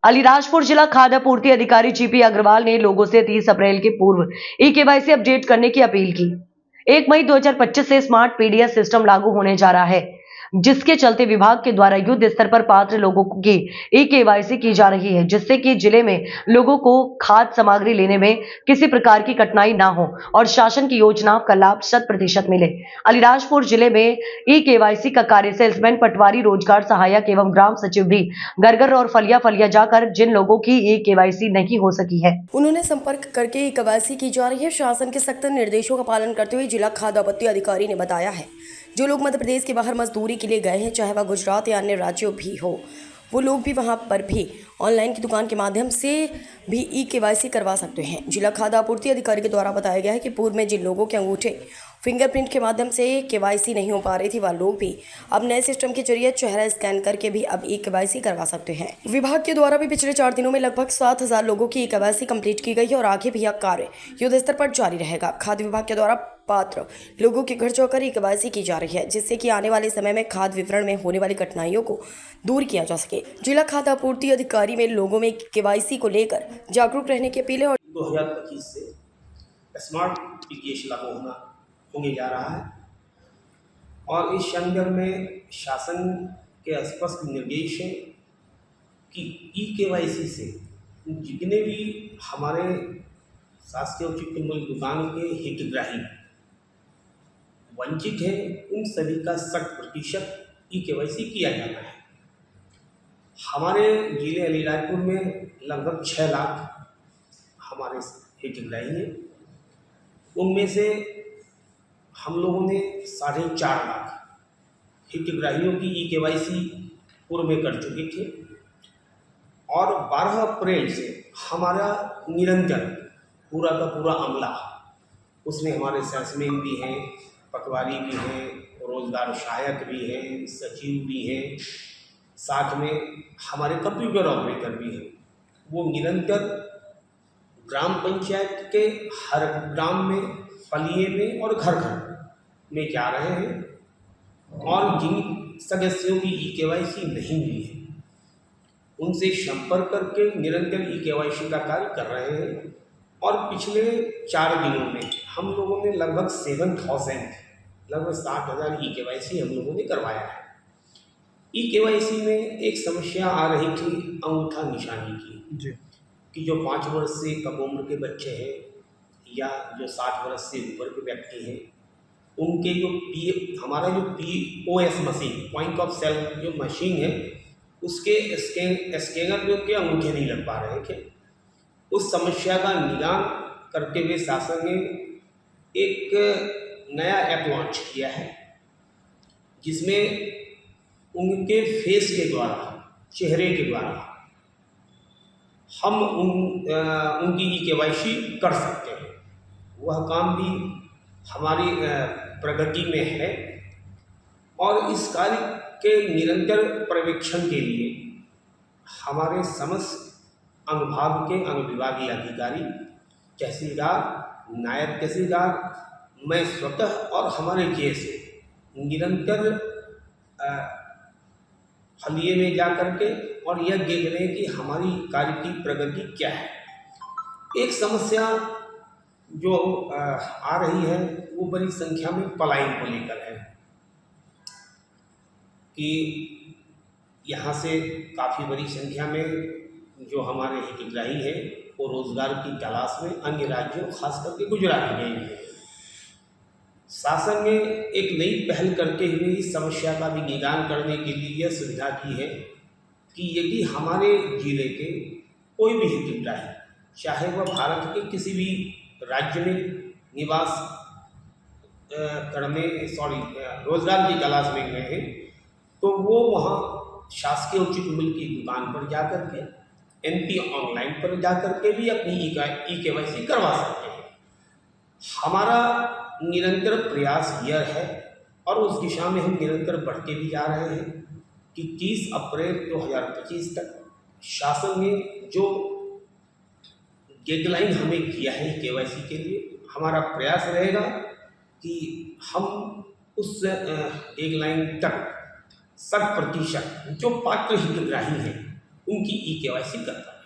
अलीराजपुर जिला खाद्य आपूर्ति अधिकारी जीपी अग्रवाल ने लोगों से 30 अप्रैल के पूर्व ई-केवाईसी अपडेट करने की अपील की। 1 मई 2025 से स्मार्ट पीडीएस सिस्टम लागू होने जा रहा है, जिसके चलते विभाग के द्वारा युद्ध स्तर पर पात्र लोगों की ई-केवाईसी की जा रही है, जिससे कि जिले में लोगों को खाद्य सामग्री लेने में किसी प्रकार की कठिनाई ना हो और शासन की योजना का लाभ 100% मिले। अलीराजपुर जिले में ई-केवाईसी का कार्य सेल्समैन, पटवारी, रोजगार सहायक एवं ग्राम सचिव भी घर-घर और फलिया जाकर जिन लोगों की ई-केवाईसी नहीं हो सकी है, उन्होंने संपर्क करके ई-केवाईसी की जा रही है। शासन के सख्त निर्देशों का पालन करते हुए जिला खाद्य आपूर्ति अधिकारी ने बताया है, जो लोग मध्य प्रदेश के बाहर मजदूरी के लिए गए हैं, चाहे वह गुजरात या अन्य राज्यों भी हो, वो लोग भी वहां पर भी ऑनलाइन की दुकान के माध्यम से भी ई-केवाईसी करवा सकते हैं। जिला खाद्य आपूर्ति अधिकारी के द्वारा बताया गया है कि पूर्व में जिन लोगों के अंगूठे फिंगरप्रिंट के माध्यम से केवाईसी नहीं हो पा रही थी, वह लोग भी अब नए सिस्टम के जरिए चेहरा स्कैन करके भी अब ई-केवाईसी करवा सकते हैं। विभाग के द्वारा भी पिछले 4 दिनों में लगभग 7,000 लोगों की ई-केवाईसी कंप्लीट की गई है और आगे भी यह कार्य युद्ध स्तर पर जारी रहेगा। खाद्य विभाग के द्वारा पात्र लोगों के घर जाकर ई-केवाईसी की जा रही है, जिससे कि आने वाले समय में खाद्य वितरण में होने वाली कठिनाइयों को दूर किया जा सके। जिला खाद्य आपूर्ति अधिकारी में लोगों में केवाईसी को लेकर जागरूक रहने की अपील है। और 2025 से स्मार्ट पीडीएस लागू होने जा रहा है और इस संदर्भ में शासन के स्पष्ट निर्देश है कि ई-केवाईसी से जितने भी हमारे शासकीय उचित मूल्य दुकान के हितग्राही वंचित हैं, उन सभी का 100% ई-केवाईसी किया जाना है। हमारे जिले अलीराजपुर में लगभग 6 लाख हमारे हितग्राही हैं। उनमें से हम लोगों ने 4.5 लाख हितग्राहियों की ई-केवाईसी पूर्व में कर चुके थे और 12 अप्रैल से हमारा निरंतर पूरा का पूरा अमला, उसमें हमारे सेल्समैन भी हैं, पटवारी भी हैं, रोजगार सहायक भी हैं, सचिव भी हैं, साथ में हमारे कंप्यूटर ऑपरेटर भी हैं। वो निरंतर ग्राम पंचायत के हर ग्राम में, फलिए में और घर घर में जा रहे हैं और जिन सदस्यों की ई-केवाईसी नहीं हुई है उनसे संपर्क करके निरंतर ई-केवाईसी का कार्य कर रहे हैं। और पिछले 4 दिनों में हम लोगों ने लगभग 60,000 ई-केवाईसी हम लोगों ने करवाया है। ई-केवाईसी में एक समस्या आ रही थी अंगूठा निशानी की जी, कि जो 5 वर्ष से कम उम्र के बच्चे हैं या जो 60 वर्ष से ऊपर के व्यक्ति हैं, उनके जो हमारा जो POS machine, point of sale जो मशीन है, उसके स्कैनर में उनके अंगूठे नहीं लग पा रहे थे। उस समस्या का निदान करते हुए शासन ने एक नया ऐप लॉन्च किया है, जिसमें उनके फेस के द्वारा, चेहरे के द्वारा हम उनकी ई-केवाईसी कर सकते हैं। वह काम भी हमारी प्रगति में है और इस कार्य के निरंतर पर्यवेक्षण के लिए हमारे समस्त अनुभाग के अनुविभागीय अधिकारी, तहसीलदार, नायब तहसीलदार, मैं स्वतः और हमारे जैसे निरंतर फलिए में जा करके और यह देख रहे हैं कि हमारी कार्य की प्रगति क्या है। एक समस्या जो आ रही है वो बड़ी संख्या में पलायन को लेकर है कि यहाँ से काफ़ी बड़ी संख्या में जो हमारे हितग्राही हैं वो रोजगार की तलाश में अन्य राज्यों, खास करके गुजरात गए हैं। शासन ने एक नई पहल करते हुए इस समस्या का भी निदान करने के लिए यह सुविधा की है कि यदि हमारे जिले के कोई भी हितग्राही, चाहे वह भारत के किसी भी राज्य में निवास रोजगार की तलाश में गए हैं, तो वो वहाँ शासकीय उचित मूल्य की दुकान पर जा कर के, NP ऑनलाइन पर जा कर के भी अपनी ई-केवाईसी करवा सकते हैं। हमारा निरंतर प्रयास यह है और उस दिशा में हम निरंतर बढ़ते भी जा रहे हैं कि 30 अप्रैल 2025 तक शासन ने जो डेडलाइन हमें किया है केवाईसी के लिए, हमारा प्रयास रहेगा कि हम उस डेडलाइन तक 100% जो पात्र हितग्राही हैं उनकी ई केवाईसी करता हूँ।